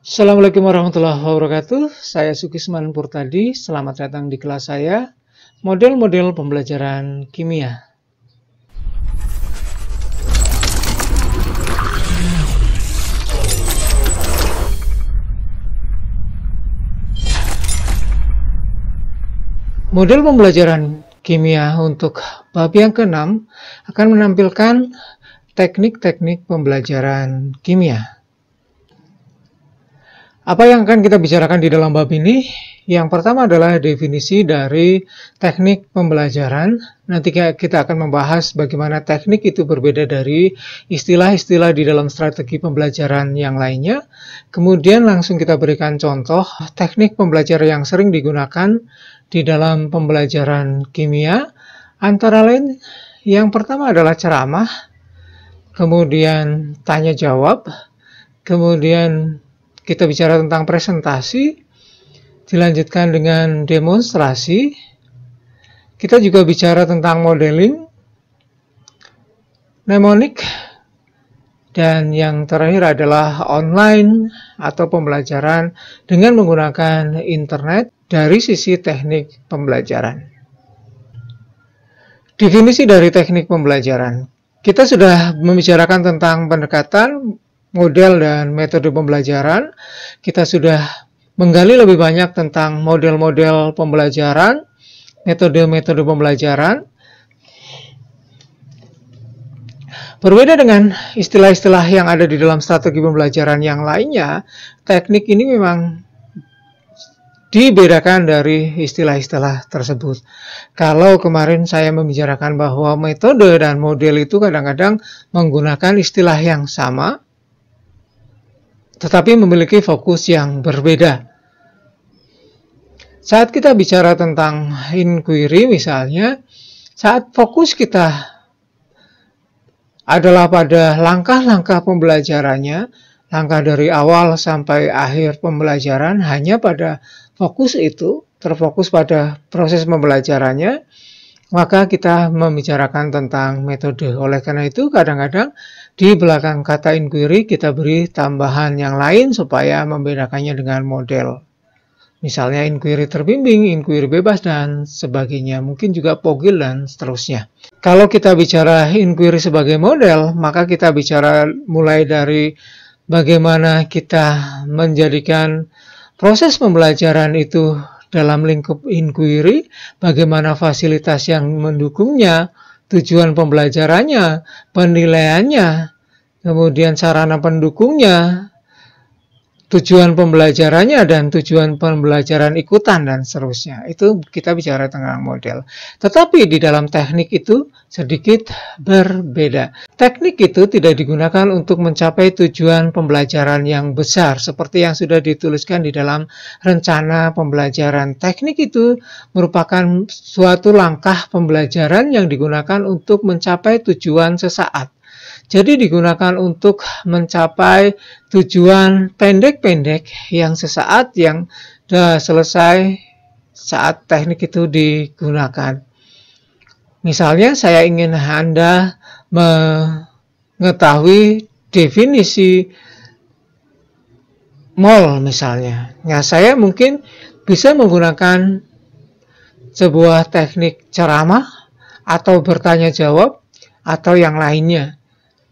Assalamualaikum warahmatullahi wabarakatuh. Saya Sukisman Purtadi. Selamat datang di kelas saya, model-model pembelajaran kimia. Model pembelajaran kimia untuk bab yang ke-6 akan menampilkan teknik-teknik pembelajaran kimia. Apa yang akan kita bicarakan di dalam bab ini? Yang pertama adalah definisi dari teknik pembelajaran. Nanti kita akan membahas bagaimana teknik itu berbeda dari istilah-istilah di dalam strategi pembelajaran yang lainnya. Kemudian langsung kita berikan contoh teknik pembelajaran yang sering digunakan di dalam pembelajaran kimia. Antara lain, yang pertama adalah ceramah, kemudian tanya jawab, kemudian kita bicara tentang presentasi, dilanjutkan dengan demonstrasi. Kita juga bicara tentang modeling, mnemonik, dan yang terakhir adalah online atau pembelajaran dengan menggunakan internet dari sisi teknik pembelajaran. Definisi dari teknik pembelajaran. Kita sudah membicarakan tentang pendekatan, model dan metode pembelajaran. Kita sudah menggali lebih banyak tentang model-model pembelajaran, metode-metode pembelajaran. Berbeda dengan istilah-istilah yang ada di dalam strategi pembelajaran yang lainnya, teknik ini memang dibedakan dari istilah-istilah tersebut. Kalau kemarin saya membicarakan bahwa metode dan model itu kadang-kadang menggunakan istilah yang sama, tetapi memiliki fokus yang berbeda. Saat kita bicara tentang inquiry misalnya, saat fokus kita adalah pada langkah-langkah pembelajarannya, langkah dari awal sampai akhir pembelajaran, hanya pada fokus itu, terfokus pada proses pembelajarannya, maka kita membicarakan tentang metode. Oleh karena itu, kadang-kadang di belakang kata inquiry kita beri tambahan yang lain supaya membedakannya dengan model. Misalnya inquiry terbimbing, inquiry bebas, dan sebagainya. Mungkin juga POGIL dan seterusnya. Kalau kita bicara inquiry sebagai model, maka kita bicara mulai dari bagaimana kita menjadikan proses pembelajaran itu dalam lingkup inquiry, bagaimana fasilitas yang mendukungnya, tujuan pembelajarannya, penilaiannya, kemudian sarana pendukungnya, tujuan pembelajarannya, dan tujuan pembelajaran ikutan, dan seterusnya. Itu kita bicara tentang model. Tetapi di dalam teknik itu sedikit berbeda. Teknik itu tidak digunakan untuk mencapai tujuan pembelajaran yang besar, seperti yang sudah dituliskan di dalam rencana pembelajaran. Teknik itu merupakan suatu langkah pembelajaran yang digunakan untuk mencapai tujuan sesaat. Jadi digunakan untuk mencapai tujuan pendek-pendek yang sesaat, yang sudah selesai saat teknik itu digunakan. Misalnya saya ingin Anda mengetahui definisi mol misalnya. Nah, saya mungkin bisa menggunakan sebuah teknik ceramah atau bertanya jawab atau yang lainnya.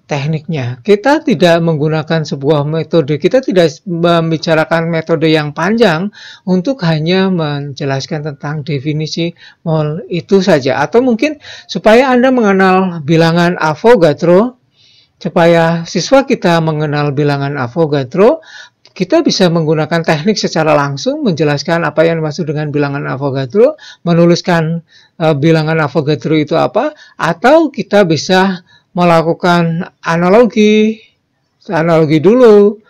Tekniknya, kita tidak menggunakan sebuah metode, kita tidak membicarakan metode yang panjang untuk hanya menjelaskan tentang definisi mol itu saja. Atau mungkin supaya Anda mengenal bilangan Avogadro, supaya siswa kita mengenal bilangan Avogadro, kita bisa menggunakan teknik secara langsung, menjelaskan apa yang dimaksud dengan bilangan Avogadro, menuliskan bilangan Avogadro itu apa, atau kita bisa melakukan analogi dulu,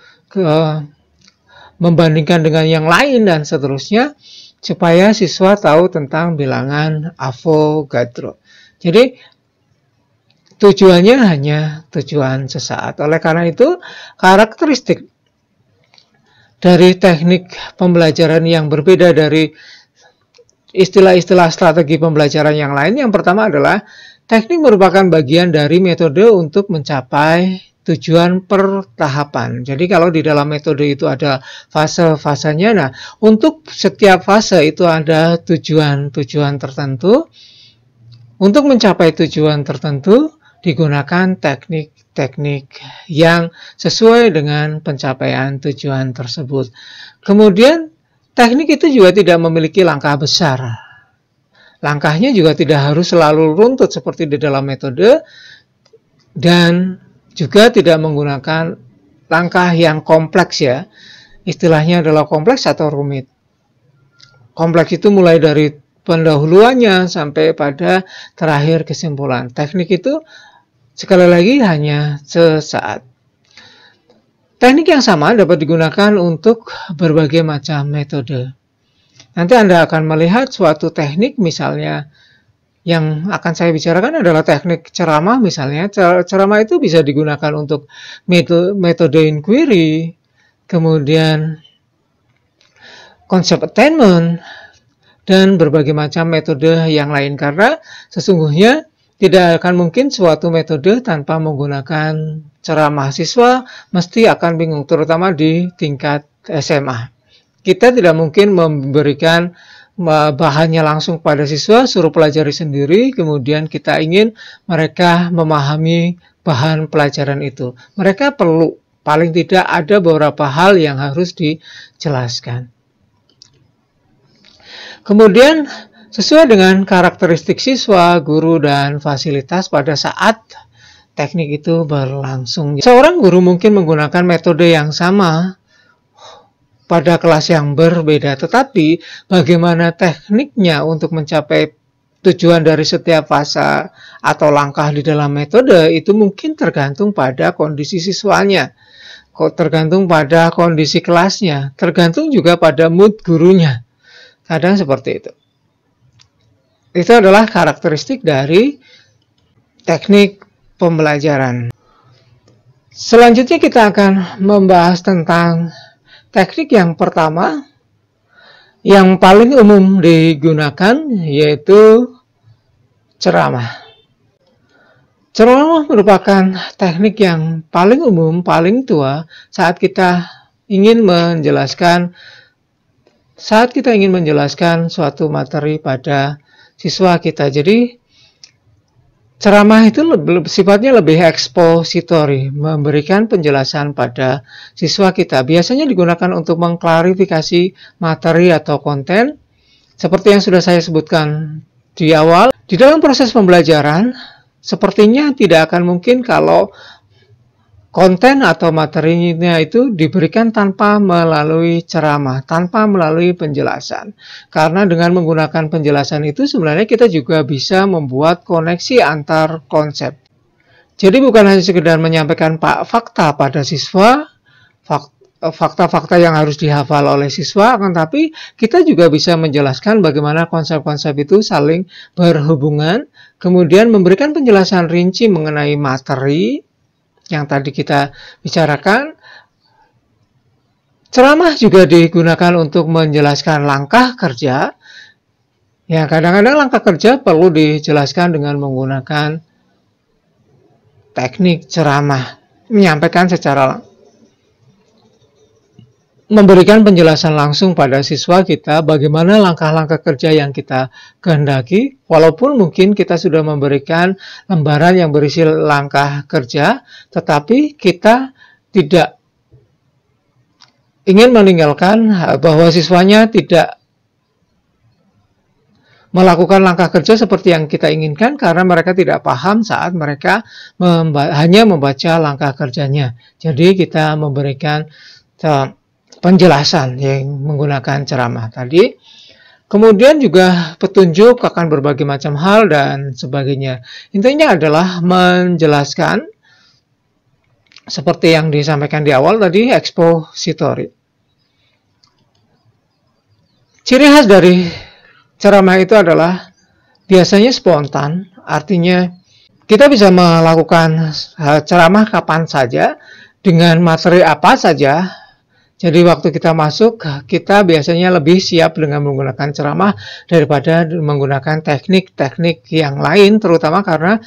membandingkan dengan yang lain dan seterusnya, supaya siswa tahu tentang bilangan Avogadro. Jadi tujuannya hanya tujuan sesaat. Oleh karena itu, karakteristik dari teknik pembelajaran yang berbeda dari istilah-istilah strategi pembelajaran yang lain, yang pertama adalah teknik merupakan bagian dari metode untuk mencapai tujuan per tahapan. Jadi kalau di dalam metode itu ada fase-fasenya, nah untuk setiap fase itu ada tujuan-tujuan tertentu. Untuk mencapai tujuan tertentu digunakan teknik-teknik yang sesuai dengan pencapaian tujuan tersebut. Kemudian teknik itu juga tidak memiliki langkah besar. Langkahnya juga tidak harus selalu runtut seperti di dalam metode, dan juga tidak menggunakan langkah yang kompleks ya. Istilahnya adalah kompleks atau rumit. Kompleks itu mulai dari pendahuluannya sampai pada terakhir kesimpulan. Teknik itu sekali lagi hanya sesaat. Teknik yang sama dapat digunakan untuk berbagai macam metode. Nanti Anda akan melihat suatu teknik misalnya yang akan saya bicarakan adalah teknik ceramah misalnya. Ceramah itu bisa digunakan untuk metode inquiry, kemudian konsep attainment, dan berbagai macam metode yang lain. Karena sesungguhnya tidak akan mungkin suatu metode tanpa menggunakan ceramah. Siswa mesti akan bingung, terutama di tingkat SMA. Kita tidak mungkin memberikan bahannya langsung pada siswa, suruh pelajari sendiri, kemudian kita ingin mereka memahami bahan pelajaran itu. Mereka perlu, paling tidak ada beberapa hal yang harus dijelaskan. Kemudian, sesuai dengan karakteristik siswa, guru, dan fasilitas pada saat teknik itu berlangsung. Seorang guru mungkin menggunakan metode yang sama pada kelas yang berbeda, tetapi bagaimana tekniknya untuk mencapai tujuan dari setiap fase atau langkah di dalam metode itu mungkin tergantung pada kondisi siswanya, tergantung pada kondisi kelasnya, tergantung juga pada mood gurunya. Kadang seperti itu. Itu adalah karakteristik dari teknik pembelajaran. Selanjutnya kita akan membahas tentang teknik yang pertama, yang paling umum digunakan, yaitu ceramah. Ceramah merupakan teknik yang paling umum, paling tua saat kita ingin menjelaskan suatu materi pada siswa kita. Jadi ceramah itu sifatnya lebih ekspositori, memberikan penjelasan pada siswa kita. Biasanya digunakan untuk mengklarifikasi materi atau konten, seperti yang sudah saya sebutkan di awal. Di dalam proses pembelajaran, sepertinya tidak akan mungkin kalau konten atau materinya itu diberikan tanpa melalui ceramah, tanpa melalui penjelasan. Karena dengan menggunakan penjelasan itu sebenarnya kita juga bisa membuat koneksi antar konsep. Jadi bukan hanya sekedar menyampaikan fakta pada siswa, fakta-fakta yang harus dihafal oleh siswa, akan tapi kita juga bisa menjelaskan bagaimana konsep-konsep itu saling berhubungan, kemudian memberikan penjelasan rinci mengenai materi yang tadi kita bicarakan. Ceramah juga digunakan untuk menjelaskan langkah kerja. Ya, kadang-kadang langkah kerja perlu dijelaskan dengan menggunakan teknik ceramah, menyampaikan memberikan penjelasan langsung pada siswa kita bagaimana langkah-langkah kerja yang kita kehendaki, walaupun mungkin kita sudah memberikan lembaran yang berisi langkah kerja, tetapi kita tidak ingin meninggalkan bahwa siswanya tidak melakukan langkah kerja seperti yang kita inginkan karena mereka tidak paham saat mereka hanya membaca langkah kerjanya. Jadi kita memberikan penjelasan yang menggunakan ceramah tadi. Kemudian juga petunjuk akan berbagai macam hal dan sebagainya. Intinya adalah menjelaskan seperti yang disampaikan di awal tadi, ekspositori. Ciri khas dari ceramah itu adalah biasanya spontan, artinya kita bisa melakukan ceramah kapan saja, dengan materi apa saja. Jadi waktu kita masuk, kita biasanya lebih siap dengan menggunakan ceramah daripada menggunakan teknik-teknik yang lain, terutama karena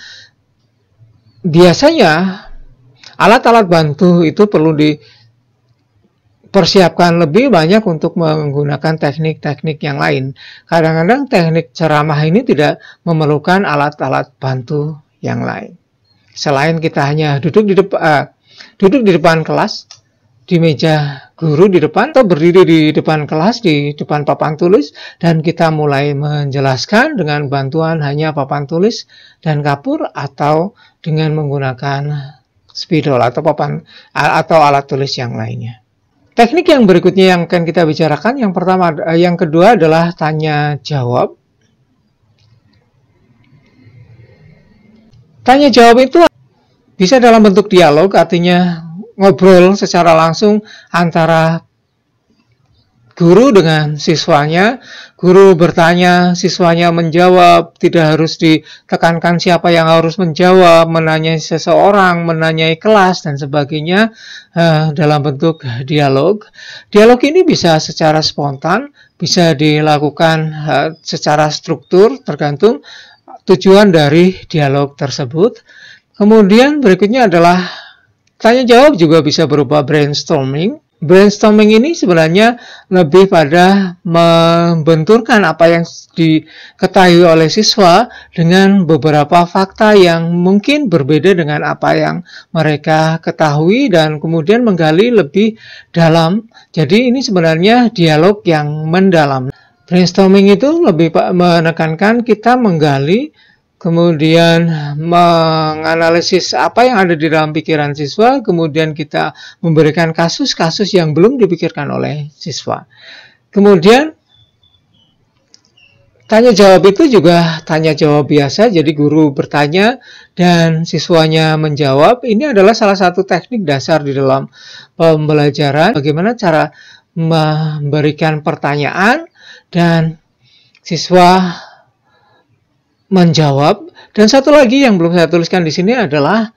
biasanya alat-alat bantu itu perlu dipersiapkan lebih banyak untuk menggunakan teknik-teknik yang lain. Kadang-kadang teknik ceramah ini tidak memerlukan alat-alat bantu yang lain. Selain kita hanya duduk di depan kelas, di meja guru di depan, atau berdiri di depan kelas, di depan papan tulis, dan kita mulai menjelaskan dengan bantuan hanya papan tulis dan kapur, atau dengan menggunakan spidol atau alat tulis yang lainnya. Teknik yang berikutnya yang akan kita bicarakan, yang kedua adalah tanya jawab. Tanya jawab itu bisa dalam bentuk dialog, artinya ngobrol secara langsung antara guru dengan siswanya. Guru bertanya, siswanya menjawab, tidak harus ditekankan siapa yang harus menjawab, menanyai seseorang, menanyai kelas, dan sebagainya dalam bentuk dialog. Dialog ini bisa secara spontan, bisa dilakukan secara struktur, tergantung tujuan dari dialog tersebut. Kemudian berikutnya adalah tanya jawab, juga bisa berupa brainstorming. Brainstorming ini sebenarnya lebih pada membenturkan apa yang diketahui oleh siswa dengan beberapa fakta yang mungkin berbeda dengan apa yang mereka ketahui, dan kemudian menggali lebih dalam. Jadi ini sebenarnya dialog yang mendalam. Brainstorming itu lebih menekankan kita menggali, kemudian menganalisis apa yang ada di dalam pikiran siswa, kemudian kita memberikan kasus-kasus yang belum dipikirkan oleh siswa. Kemudian tanya jawab itu juga tanya jawab biasa, jadi guru bertanya dan siswanya menjawab. Ini adalah salah satu teknik dasar di dalam pembelajaran, bagaimana cara memberikan pertanyaan dan siswa menjawab. Dan satu lagi yang belum saya tuliskan di sini adalah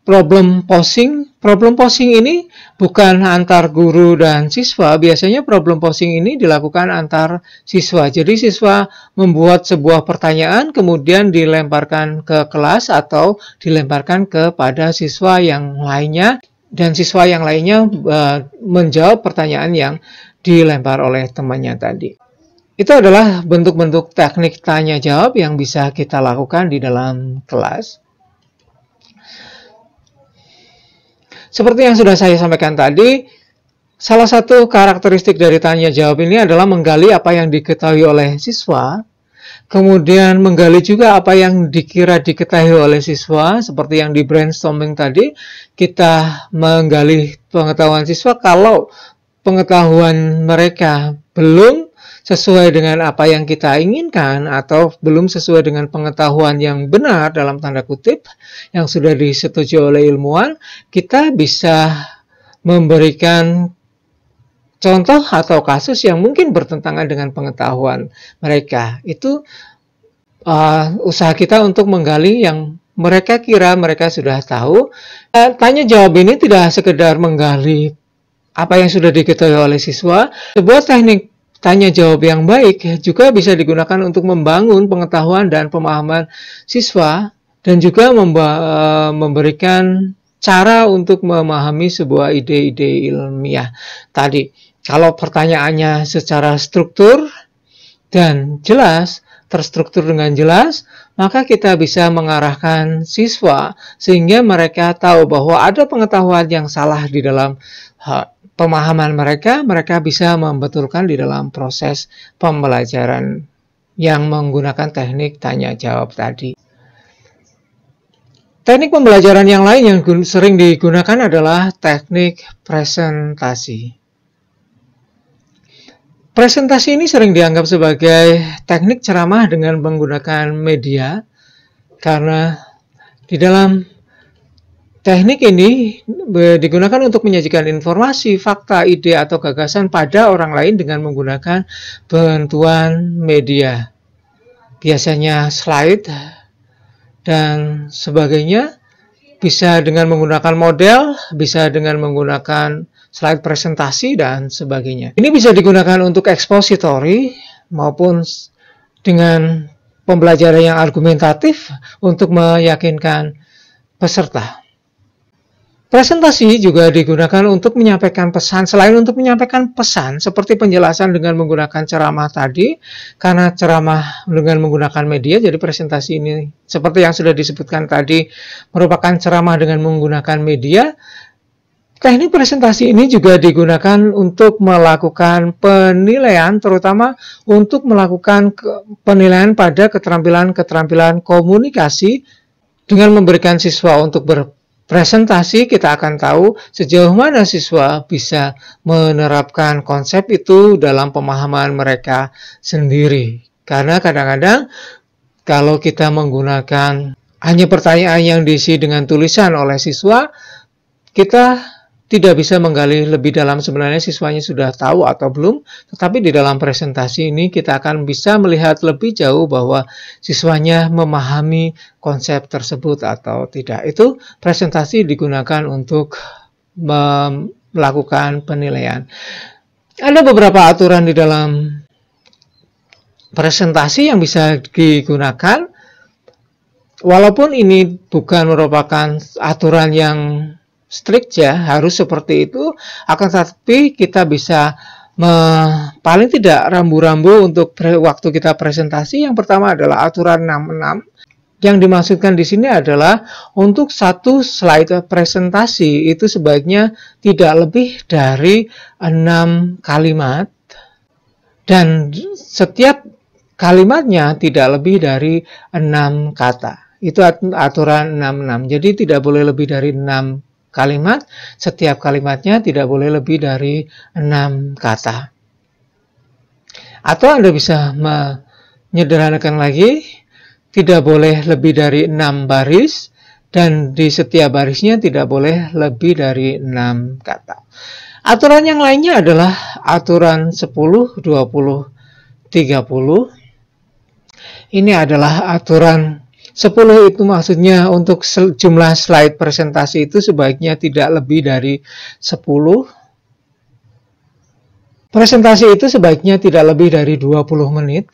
problem posing. Problem posing ini bukan antar guru dan siswa. Biasanya problem posing ini dilakukan antar siswa. Jadi siswa membuat sebuah pertanyaan, kemudian dilemparkan ke kelas atau dilemparkan kepada siswa yang lainnya, dan siswa yang lainnya menjawab pertanyaan yang dilempar oleh temannya tadi. Itu adalah bentuk-bentuk teknik tanya jawab yang bisa kita lakukan di dalam kelas. Seperti yang sudah saya sampaikan tadi, salah satu karakteristik dari tanya jawab ini adalah menggali apa yang diketahui oleh siswa, kemudian menggali juga apa yang dikira diketahui oleh siswa. Seperti yang di brainstorming tadi, kita menggali pengetahuan siswa. Kalau pengetahuan mereka belum sesuai dengan apa yang kita inginkan, atau belum sesuai dengan pengetahuan yang benar dalam tanda kutip yang sudah disetujui oleh ilmuwan, kita bisa memberikan contoh atau kasus yang mungkin bertentangan dengan pengetahuan mereka. Itu usaha kita untuk menggali yang mereka kira mereka sudah tahu. Tanya jawab ini tidak sekedar menggali apa yang sudah diketahui oleh siswa. Sebuah teknik tanya jawab yang baik juga bisa digunakan untuk membangun pengetahuan dan pemahaman siswa, dan juga memberikan cara untuk memahami sebuah ide-ide ilmiah tadi. Kalau pertanyaannya secara struktur dan jelas, terstruktur dengan jelas, maka kita bisa mengarahkan siswa sehingga mereka tahu bahwa ada pengetahuan yang salah di dalam pemahaman mereka. Mereka bisa membetulkan di dalam proses pembelajaran yang menggunakan teknik tanya jawab tadi. Teknik pembelajaran yang lain yang sering digunakan adalah teknik presentasi. Presentasi ini sering dianggap sebagai teknik ceramah dengan menggunakan media, karena di dalam teknik ini digunakan untuk menyajikan informasi, fakta, ide, atau gagasan pada orang lain dengan menggunakan bantuan media. Biasanya slide dan sebagainya, bisa dengan menggunakan model, bisa dengan menggunakan slide presentasi, dan sebagainya. Ini bisa digunakan untuk expository maupun dengan pembelajaran yang argumentatif untuk meyakinkan peserta. Presentasi juga digunakan untuk menyampaikan pesan. Selain untuk menyampaikan pesan seperti penjelasan dengan menggunakan ceramah tadi, karena ceramah dengan menggunakan media, jadi presentasi ini seperti yang sudah disebutkan tadi merupakan ceramah dengan menggunakan media. Teknik presentasi ini juga digunakan untuk melakukan penilaian, terutama untuk melakukan penilaian pada keterampilan-keterampilan komunikasi dengan memberikan siswa untuk presentasi. Kita akan tahu sejauh mana siswa bisa menerapkan konsep itu dalam pemahaman mereka sendiri. Karena kadang-kadang kalau kita menggunakan hanya pertanyaan yang diisi dengan tulisan oleh siswa, kita tidak bisa menggali lebih dalam sebenarnya siswanya sudah tahu atau belum, tetapi di dalam presentasi ini kita akan bisa melihat lebih jauh bahwa siswanya memahami konsep tersebut atau tidak. Itu presentasi digunakan untuk melakukan penilaian. Ada beberapa aturan di dalam presentasi yang bisa digunakan, walaupun ini bukan merupakan aturan yang strict ya, harus seperti itu, akan tetapi kita bisa paling tidak rambu-rambu untuk waktu kita presentasi. Yang pertama adalah aturan 66. Yang dimaksudkan di sini adalah untuk satu slide presentasi itu sebaiknya tidak lebih dari 6 kalimat dan setiap kalimatnya tidak lebih dari 6 kata. Itu aturan 66. Jadi tidak boleh lebih dari 6 kalimat, setiap kalimatnya tidak boleh lebih dari 6 kata. Atau Anda bisa menyederhanakan lagi, tidak boleh lebih dari 6 baris, dan di setiap barisnya tidak boleh lebih dari 6 kata. Aturan yang lainnya adalah aturan 10, 20, 30. Ini adalah aturan 10 itu maksudnya untuk jumlah slide presentasi itu sebaiknya tidak lebih dari 10. Presentasi itu sebaiknya tidak lebih dari 20 menit.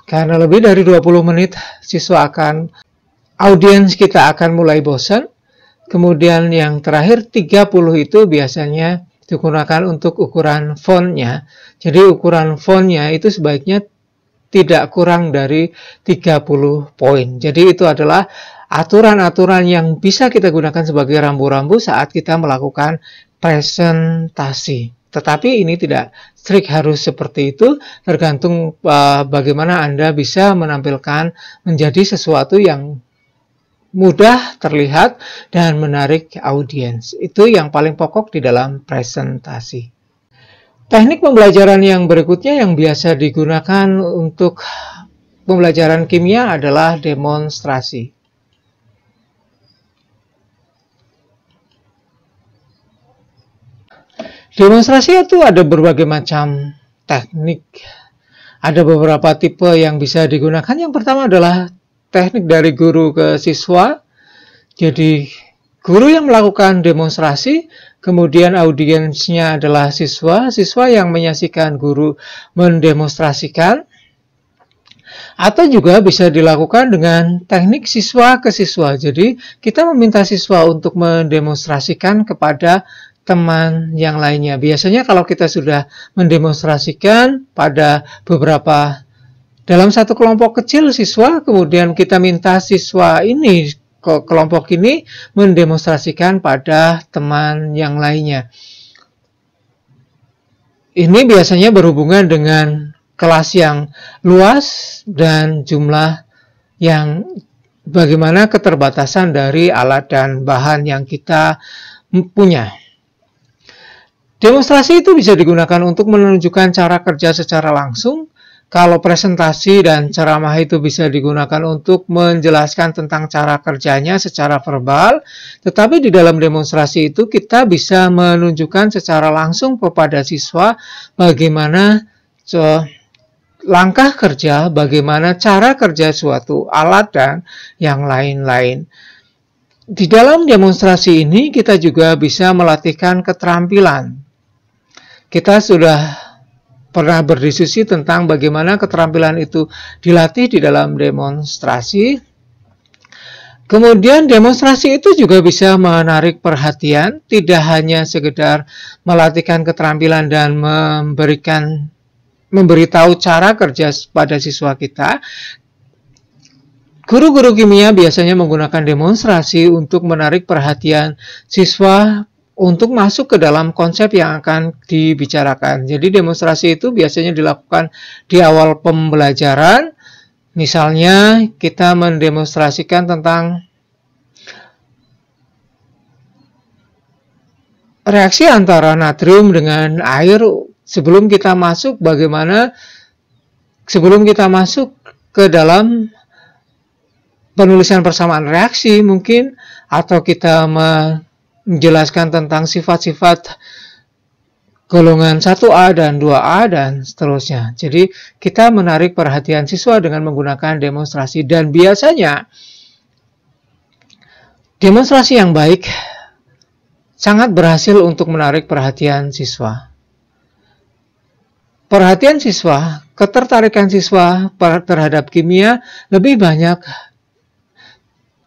Karena lebih dari 20 menit audiens kita akan mulai bosan. Kemudian yang terakhir 30 itu biasanya digunakan untuk ukuran fontnya. Jadi ukuran fontnya itu sebaiknya tidak kurang dari 30 poin. Jadi itu adalah aturan-aturan yang bisa kita gunakan sebagai rambu-rambu saat kita melakukan presentasi. Tetapi ini tidak strict harus seperti itu, tergantung bagaimana Anda bisa menampilkan menjadi sesuatu yang mudah terlihat dan menarik audiens. Itu yang paling pokok di dalam presentasi. Teknik pembelajaran yang berikutnya yang biasa digunakan untuk pembelajaran kimia adalah demonstrasi. Demonstrasi itu ada berbagai macam teknik. Ada beberapa tipe yang bisa digunakan. Yang pertama adalah teknik dari guru ke siswa. Jadi guru yang melakukan demonstrasi, kemudian audiensnya adalah siswa yang menyaksikan guru mendemonstrasikan. Atau juga bisa dilakukan dengan teknik siswa ke siswa. Jadi kita meminta siswa untuk mendemonstrasikan kepada teman yang lainnya. Biasanya kalau kita sudah mendemonstrasikan pada dalam satu kelompok kecil siswa, kemudian kita minta siswa ini, kelompok ini mendemonstrasikan pada teman yang lainnya. Ini biasanya berhubungan dengan kelas yang luas dan jumlah yang bagaimana keterbatasan dari alat dan bahan yang kita punya. Demonstrasi itu bisa digunakan untuk menunjukkan cara kerja secara langsung. Kalau presentasi dan ceramah itu bisa digunakan untuk menjelaskan tentang cara kerjanya secara verbal, tetapi di dalam demonstrasi itu kita bisa menunjukkan secara langsung kepada siswa bagaimana langkah kerja, bagaimana cara kerja suatu alat dan yang lain-lain. Di dalam demonstrasi ini kita juga bisa melatihkan keterampilan. Kita sudah pernah berdiskusi tentang bagaimana keterampilan itu dilatih di dalam demonstrasi. Kemudian demonstrasi itu juga bisa menarik perhatian, tidak hanya sekedar melatihkan keterampilan dan memberitahu cara kerja pada siswa kita. Guru-guru kimia biasanya menggunakan demonstrasi untuk menarik perhatian siswa untuk masuk ke dalam konsep yang akan dibicarakan. Jadi demonstrasi itu biasanya dilakukan di awal pembelajaran. Misalnya kita mendemonstrasikan tentang reaksi antara natrium dengan air sebelum kita masuk ke dalam penulisan persamaan reaksi mungkin, atau kita menjelaskan tentang sifat-sifat golongan 1A dan 2A dan seterusnya. Jadi kita menarik perhatian siswa dengan menggunakan demonstrasi, dan biasanya demonstrasi yang baik sangat berhasil untuk menarik perhatian siswa. Perhatian siswa, ketertarikan siswa terhadap kimia lebih banyak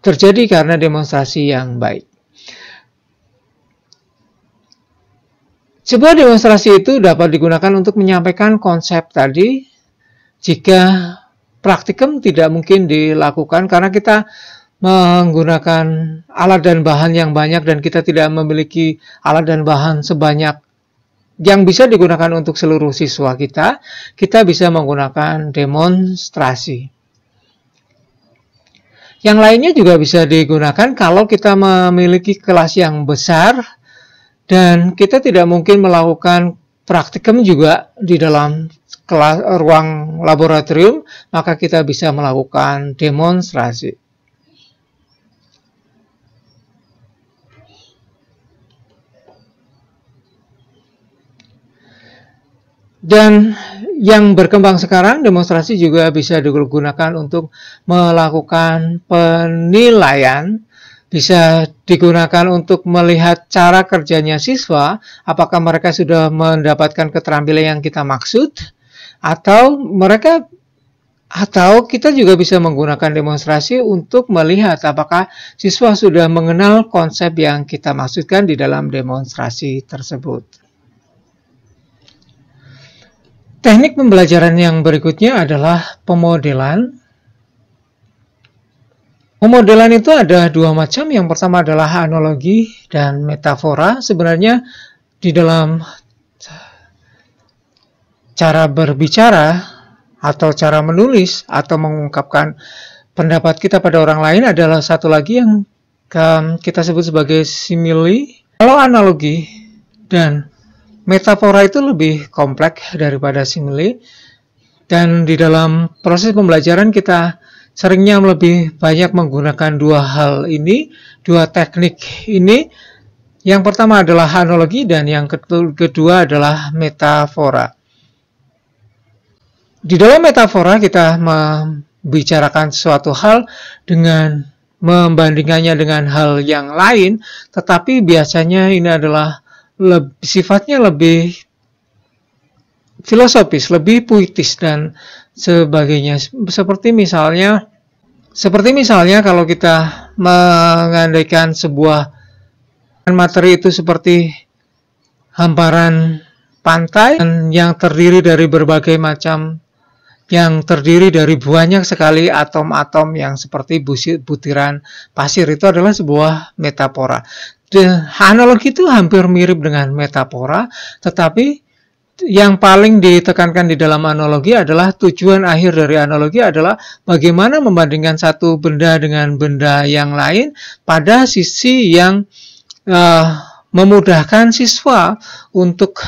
terjadi karena demonstrasi yang baik. Sebuah demonstrasi itu dapat digunakan untuk menyampaikan konsep tadi jika praktikum tidak mungkin dilakukan karena kita menggunakan alat dan bahan yang banyak dan kita tidak memiliki alat dan bahan sebanyak yang bisa digunakan untuk seluruh siswa kita bisa menggunakan demonstrasi. Yang lainnya juga bisa digunakan kalau kita memiliki kelas yang besar dan kita tidak mungkin melakukan praktikum juga di dalam ruang laboratorium, maka kita bisa melakukan demonstrasi. Dan yang berkembang sekarang, demonstrasi juga bisa digunakan untuk melakukan penilaian, bisa digunakan untuk melihat cara kerjanya siswa, apakah mereka sudah mendapatkan keterampilan yang kita maksud, atau kita juga bisa menggunakan demonstrasi untuk melihat apakah siswa sudah mengenal konsep yang kita maksudkan di dalam demonstrasi tersebut. Teknik pembelajaran yang berikutnya adalah pemodelan. Pemodelan itu ada dua macam. Yang pertama adalah analogi dan metafora. Sebenarnya di dalam cara berbicara atau cara menulis atau mengungkapkan pendapat kita pada orang lain adalah satu lagi yang kita sebut sebagai simile. Kalau analogi dan metafora itu lebih kompleks daripada simile, dan di dalam proses pembelajaran kita seringnya lebih banyak menggunakan dua hal ini, dua teknik ini. Yang pertama adalah analogi dan yang kedua adalah metafora. Di dalam metafora kita membicarakan suatu hal dengan membandingkannya dengan hal yang lain, tetapi biasanya ini adalah sifatnya lebih filosofis, lebih puitis dan sebagainya. Seperti misalnya kalau kita mengandaikan sebuah materi itu seperti hamparan pantai yang terdiri dari banyak sekali atom-atom yang seperti butiran pasir, itu adalah sebuah metafora. Analogi itu hampir mirip dengan metafora, tetapi yang paling ditekankan di dalam analogi adalah tujuan akhir dari analogi adalah bagaimana membandingkan satu benda dengan benda yang lain pada sisi yang memudahkan siswa untuk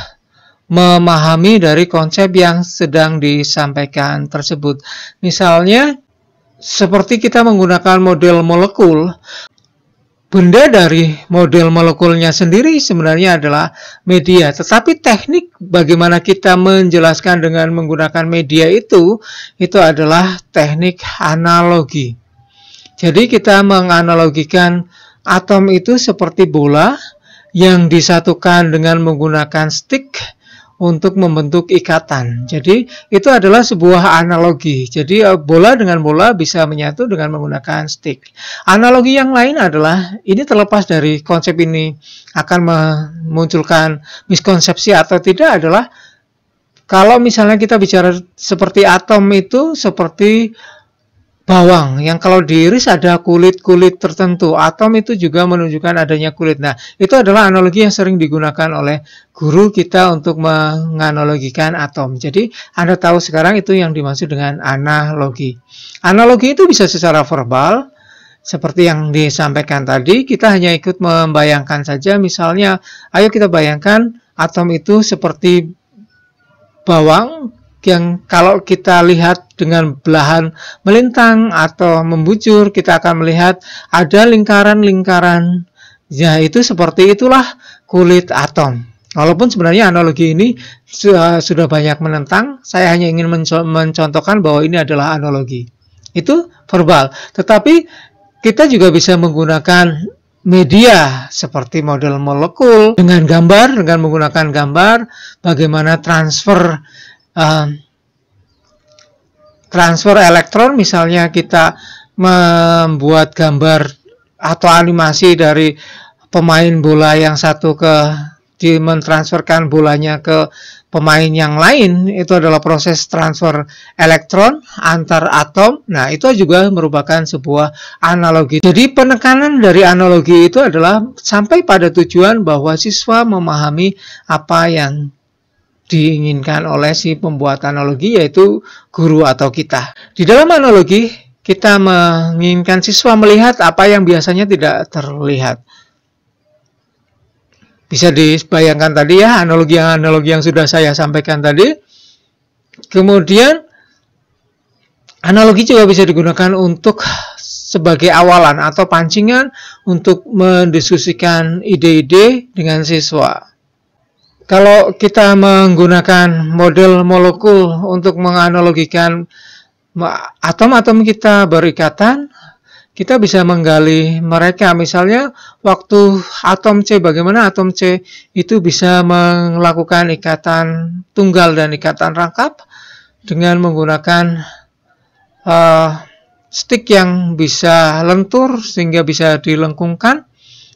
memahami dari konsep yang sedang disampaikan tersebut. Misalnya, seperti kita menggunakan model molekul, benda dari model molekulnya sendiri sebenarnya adalah media, tetapi teknik bagaimana kita menjelaskan dengan menggunakan media itu adalah teknik analogi. Jadi kita menganalogikan atom itu seperti bola yang disatukan dengan menggunakan stick untuk membentuk ikatan. Jadi itu adalah sebuah analogi. Jadi bola dengan bola bisa menyatu dengan menggunakan stick. Analogi yang lain adalah, ini terlepas dari konsep ini akan memunculkan miskonsepsi atau tidak, adalah kalau misalnya kita bicara seperti atom itu seperti bawang yang kalau diiris ada kulit-kulit tertentu. Atom itu juga menunjukkan adanya kulit. Nah, itu adalah analogi yang sering digunakan oleh guru kita untuk menganalogikan atom. Jadi, Anda tahu sekarang itu yang dimaksud dengan analogi. Analogi itu bisa secara verbal, seperti yang disampaikan tadi. Kita hanya ikut membayangkan saja. Misalnya, ayo kita bayangkan atom itu seperti bawang yang kalau kita lihat dengan belahan melintang atau membujur, kita akan melihat ada lingkaran-lingkaran. Ya, itu seperti itulah kulit atom. Walaupun sebenarnya analogi ini sudah banyak menentang, saya hanya ingin mencontohkan bahwa ini adalah analogi. Itu verbal. Tetapi kita juga bisa menggunakan media seperti model molekul dengan gambar, dengan menggunakan gambar, bagaimana transfer elektron. Misalnya kita membuat gambar atau animasi dari pemain bola yang satu mentransferkan bolanya ke pemain yang lain, itu adalah proses transfer elektron antar atom. Nah, itu juga merupakan sebuah analogi. Jadi penekanan dari analogi itu adalah sampai pada tujuan bahwa siswa memahami apa yang diinginkan oleh si pembuat analogi, yaitu guru atau kita. Di dalam analogi, kita menginginkan siswa melihat apa yang biasanya tidak terlihat. Bisa dibayangkan tadi ya, analogi yang sudah saya sampaikan tadi. Kemudian, analogi juga bisa digunakan untuk sebagai awalan atau pancingan untuk mendiskusikan ide-ide dengan siswa. Kalau kita menggunakan model molekul untuk menganalogikan atom-atom kita berikatan, kita bisa menggali mereka. Misalnya, waktu atom C, bagaimana atom C itu bisa melakukan ikatan tunggal dan ikatan rangkap dengan menggunakan stick yang bisa lentur sehingga bisa dilengkungkan.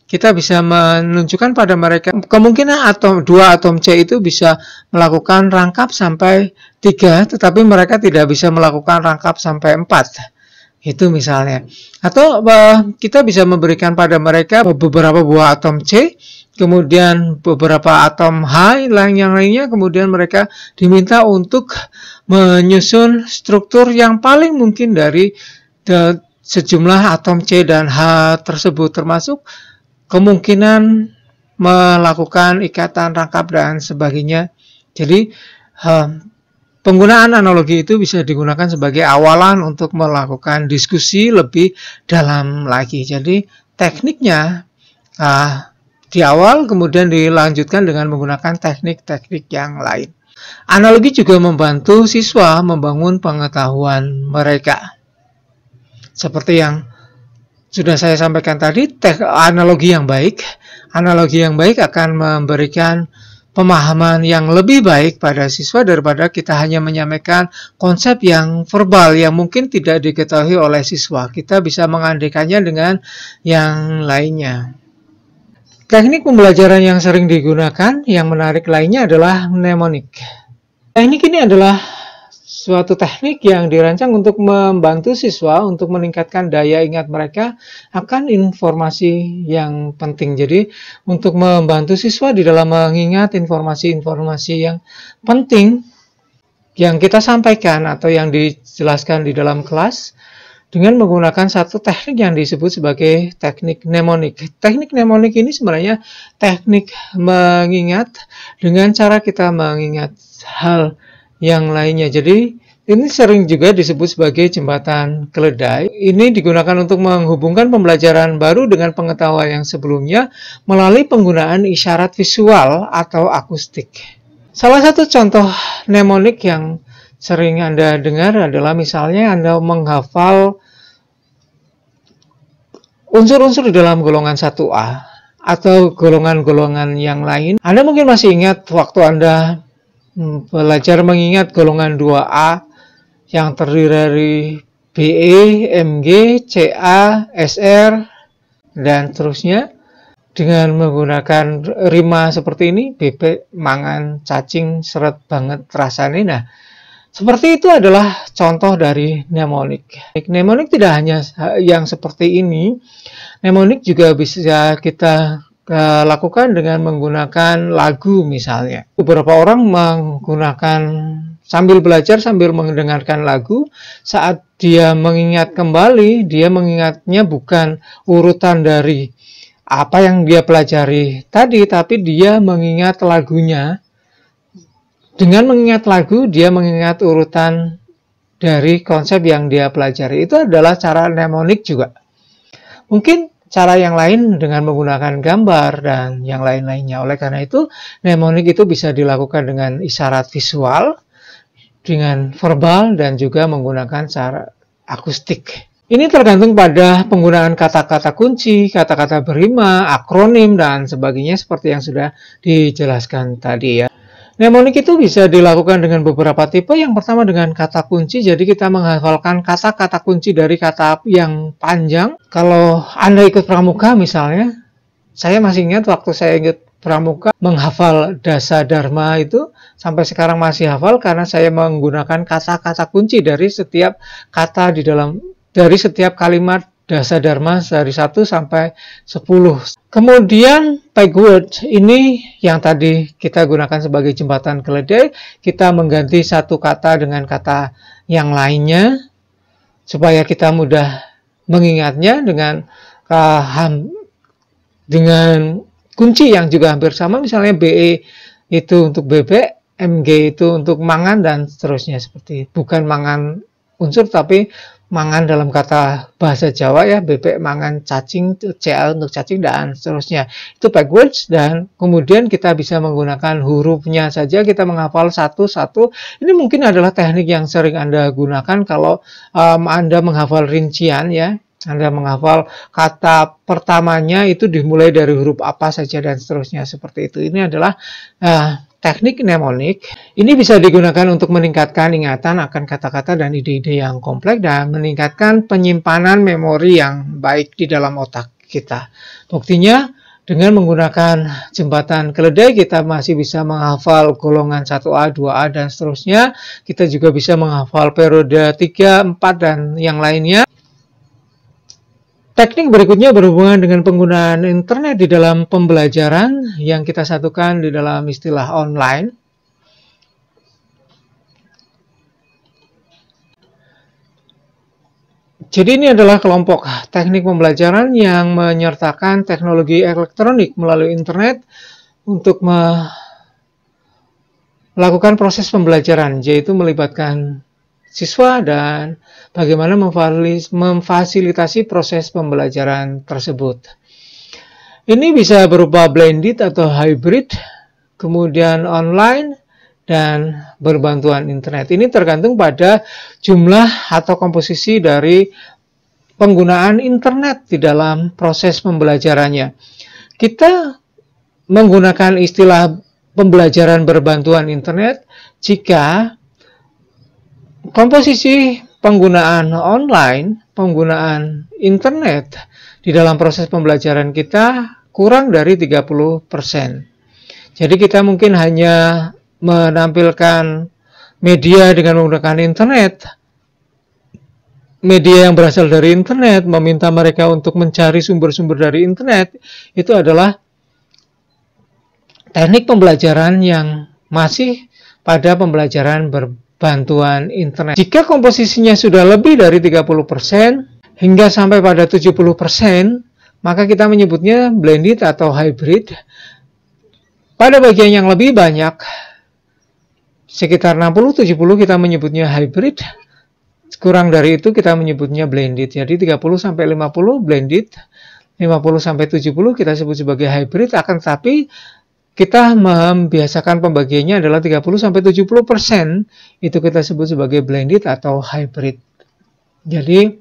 Kita bisa menunjukkan pada mereka kemungkinan dua atom C itu bisa melakukan rangkap sampai 3, tetapi mereka tidak bisa melakukan rangkap sampai 4. Itu misalnya. Atau kita bisa memberikan pada mereka beberapa buah atom C, kemudian beberapa atom H yang lainnya, kemudian mereka diminta untuk menyusun struktur yang paling mungkin dari sejumlah atom C dan H tersebut, termasuk kemungkinan melakukan ikatan rangkap dan sebagainya. Jadi penggunaan analogi itu bisa digunakan sebagai awalan untuk melakukan diskusi lebih dalam lagi. Jadi tekniknya di awal, kemudian dilanjutkan dengan menggunakan teknik-teknik yang lain. Analogi juga membantu siswa membangun pengetahuan mereka. Seperti yang sudah saya sampaikan tadi, analogi yang baik akan memberikan pemahaman yang lebih baik pada siswa daripada kita hanya menyampaikan konsep yang verbal yang mungkin tidak diketahui oleh siswa. Kita bisa mengandaikannya dengan yang lainnya. Teknik pembelajaran yang sering digunakan, yang menarik lainnya adalah mnemonik. Teknik ini adalah suatu teknik yang dirancang untuk membantu siswa untuk meningkatkan daya ingat mereka akan informasi yang penting. Jadi, untuk membantu siswa di dalam mengingat informasi-informasi yang penting yang kita sampaikan atau yang dijelaskan di dalam kelas dengan menggunakan satu teknik yang disebut sebagai teknik mnemonik. Teknik mnemonik ini sebenarnya teknik mengingat dengan cara kita mengingat hal yang lainnya. Jadi ini sering juga disebut sebagai jembatan keledai. Ini digunakan untuk menghubungkan pembelajaran baru dengan pengetahuan yang sebelumnya melalui penggunaan isyarat visual atau akustik. Salah satu contoh mnemonik yang sering Anda dengar adalah misalnya Anda menghafal unsur-unsur di dalam golongan 1A atau golongan-golongan yang lain. Anda mungkin masih ingat waktu Anda belajar mengingat golongan 2A yang terdiri dari BE, MG, CA, SR, dan seterusnya. Dengan menggunakan rima seperti ini, bebek, mangan, cacing, seret banget rasanya. Nah, seperti itu adalah contoh dari mnemonik. Mnemonik tidak hanya yang seperti ini, mnemonik juga bisa kita lakukan dengan menggunakan lagu misalnya. Beberapa orang menggunakan sambil belajar sambil mendengarkan lagu, saat dia mengingat kembali, dia mengingatnya bukan urutan dari apa yang dia pelajari tadi, tapi dia mengingat lagunya. Dengan mengingat lagu, dia mengingat urutan dari konsep yang dia pelajari. Itu adalah cara mnemonik juga. Mungkin cara yang lain dengan menggunakan gambar dan yang lain-lainnya. Oleh karena itu, mnemonik itu bisa dilakukan dengan isyarat visual, dengan verbal, dan juga menggunakan cara akustik. Ini tergantung pada penggunaan kata-kata kunci, kata-kata berima, akronim, dan sebagainya seperti yang sudah dijelaskan tadi ya. Mnemonik itu bisa dilakukan dengan beberapa tipe. Yang pertama dengan kata kunci, jadi kita menghafalkan kata-kata kunci dari kata yang panjang. Kalau Anda ikut pramuka misalnya, saya masih ingat waktu saya ikut pramuka menghafal dasa dharma itu, sampai sekarang masih hafal karena saya menggunakan kata-kata kunci dari setiap kata dari setiap kalimat dasa dharma dari 1 sampai 10. Kemudian pegword ini yang tadi kita gunakan sebagai jembatan keledai, kita mengganti satu kata dengan kata yang lainnya supaya kita mudah mengingatnya dengan kunci yang juga hampir sama, misalnya BE itu untuk bebek, MG itu untuk mangan, dan seterusnya. Seperti bukan mangan unsur tapi mangan dalam kata bahasa Jawa ya, bebek, mangan, cacing, CA untuk cacing, dan seterusnya. Itu backwards, dan kemudian kita bisa menggunakan hurufnya saja, kita menghafal satu-satu. Ini mungkin adalah teknik yang sering Anda gunakan kalau Anda menghafal rincian ya. Anda menghafal kata pertamanya itu dimulai dari huruf apa saja dan seterusnya seperti itu. Ini adalah teknik mnemonik. Ini bisa digunakan untuk meningkatkan ingatan akan kata-kata dan ide-ide yang kompleks dan meningkatkan penyimpanan memori yang baik di dalam otak kita. Buktinya, dengan menggunakan jembatan keledai, kita masih bisa menghafal golongan 1A, 2A, dan seterusnya. Kita juga bisa menghafal periode 3, 4, dan yang lainnya. Teknik berikutnya berhubungan dengan penggunaan internet di dalam pembelajaran yang kita satukan di dalam istilah online. Jadi ini adalah kelompok teknik pembelajaran yang menyertakan teknologi elektronik melalui internet untuk melakukan proses pembelajaran, yaitu melibatkan siswa dan bagaimana memfasilitasi proses pembelajaran tersebut. Ini bisa berupa blended atau hybrid, kemudian online, dan berbantuan internet. Ini tergantung pada jumlah atau komposisi dari penggunaan internet di dalam proses pembelajarannya. Kita menggunakan istilah pembelajaran berbantuan internet jika komposisi penggunaan online, penggunaan internet di dalam proses pembelajaran kita kurang dari 30%. Jadi kita mungkin hanya menampilkan media dengan menggunakan internet, media yang berasal dari internet, meminta mereka untuk mencari sumber-sumber dari internet, itu adalah teknik pembelajaran yang masih pada pembelajaran bantuan internet. Jika komposisinya sudah lebih dari 30% hingga sampai pada 70%, maka kita menyebutnya blended atau hybrid. Pada bagian yang lebih banyak, sekitar 60-70, kita menyebutnya hybrid. Kurang dari itu kita menyebutnya blended. Jadi 30-50 blended, 50-70 kita sebut sebagai hybrid. Akan tetapi kita membiasakan pembagiannya adalah 30-70%, itu kita sebut sebagai blended atau hybrid. Jadi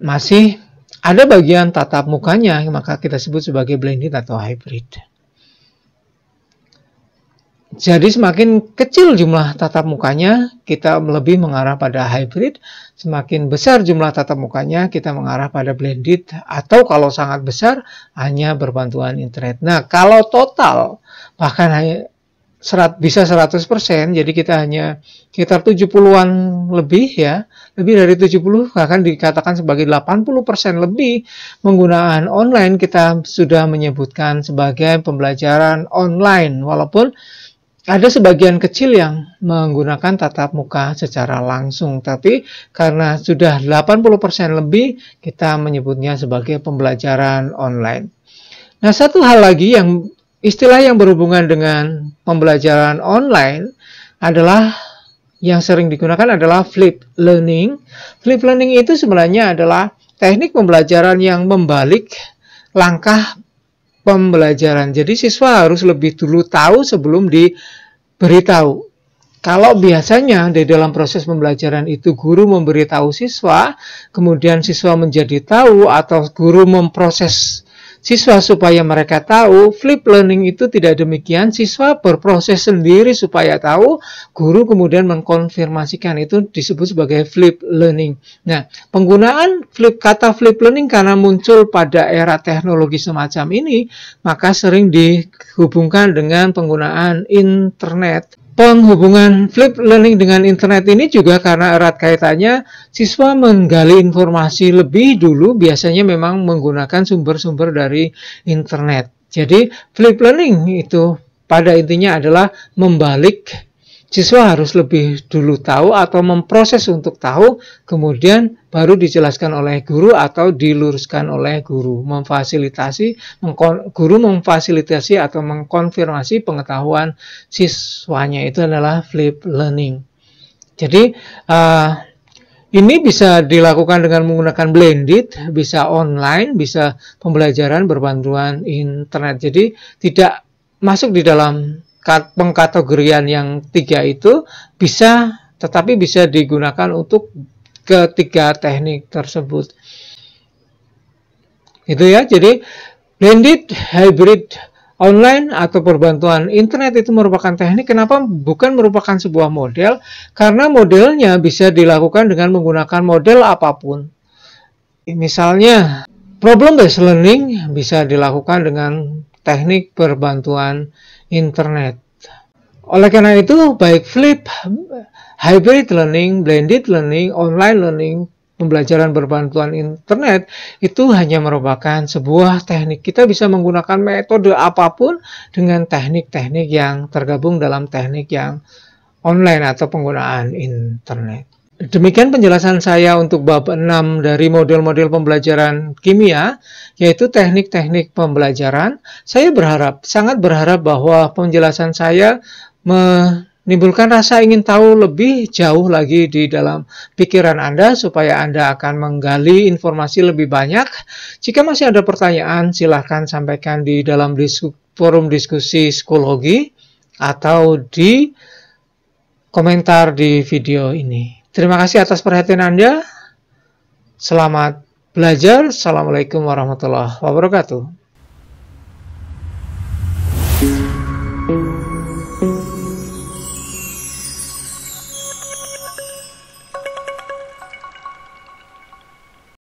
masih ada bagian tatap mukanya, maka kita sebut sebagai blended atau hybrid. Jadi semakin kecil jumlah tatap mukanya, kita lebih mengarah pada hybrid. Semakin besar jumlah tatap mukanya, kita mengarah pada blended. Atau kalau sangat besar, hanya berbantuan internet. Nah, kalau total, bahkan hanya bisa 100%, jadi kita hanya sekitar 70-an lebih ya, lebih dari 70, bahkan dikatakan sebagai 80% lebih menggunakan online, kita sudah menyebutkan sebagai pembelajaran online, walaupun ada sebagian kecil yang menggunakan tatap muka secara langsung, tapi karena sudah 80% lebih, kita menyebutnya sebagai pembelajaran online. Nah, satu hal lagi yang istilah yang berhubungan dengan pembelajaran online adalah yang sering digunakan adalah flipped learning. Flipped learning itu sebenarnya adalah teknik pembelajaran yang membalik langkah pembelajaran. Jadi siswa harus lebih dulu tahu sebelum diberitahu. Kalau biasanya di dalam proses pembelajaran itu guru memberitahu siswa, kemudian siswa menjadi tahu, atau guru memproses siswa supaya mereka tahu, flip learning itu tidak demikian. Siswa berproses sendiri supaya tahu, guru kemudian mengkonfirmasikan. Itu disebut sebagai flip learning. Nah, penggunaan kata flip learning karena muncul pada era teknologi semacam ini, maka sering dihubungkan dengan penggunaan internet. Penghubungan flip learning dengan internet ini juga karena erat kaitannya, siswa menggali informasi lebih dulu biasanya memang menggunakan sumber-sumber dari internet. Jadi flip learning itu pada intinya adalah membalik, siswa harus lebih dulu tahu atau memproses untuk tahu, kemudian baru dijelaskan oleh guru atau diluruskan oleh guru. Guru memfasilitasi atau mengkonfirmasi pengetahuan siswanya, itu adalah flip learning. Jadi ini bisa dilakukan dengan menggunakan blended, bisa online, bisa pembelajaran berbantuan internet. Jadi tidak masuk di dalam pengkategorian yang tiga itu, tetapi bisa digunakan untuk ketiga teknik tersebut. Itu ya, jadi blended, hybrid, online atau perbantuan internet itu merupakan teknik. Kenapa bukan merupakan sebuah model? Karena modelnya bisa dilakukan dengan menggunakan model apapun. Misalnya, problem-based learning bisa dilakukan dengan teknik perbantuan internet. Oleh karena itu, baik flip, hybrid learning, blended learning, online learning, pembelajaran berbantuan internet, itu hanya merupakan sebuah teknik. Kita bisa menggunakan metode apapun dengan teknik-teknik yang tergabung dalam teknik yang online atau penggunaan internet. Demikian penjelasan saya untuk bab 6 dari model-model pembelajaran kimia, yaitu teknik-teknik pembelajaran. Saya sangat berharap bahwa penjelasan saya menimbulkan rasa ingin tahu lebih jauh lagi di dalam pikiran Anda, supaya Anda akan menggali informasi lebih banyak. Jika masih ada pertanyaan, silahkan sampaikan di dalam forum diskusi psikologi atau di komentar di video ini. Terima kasih atas perhatian Anda. Selamat belajar. Assalamualaikum warahmatullahi wabarakatuh.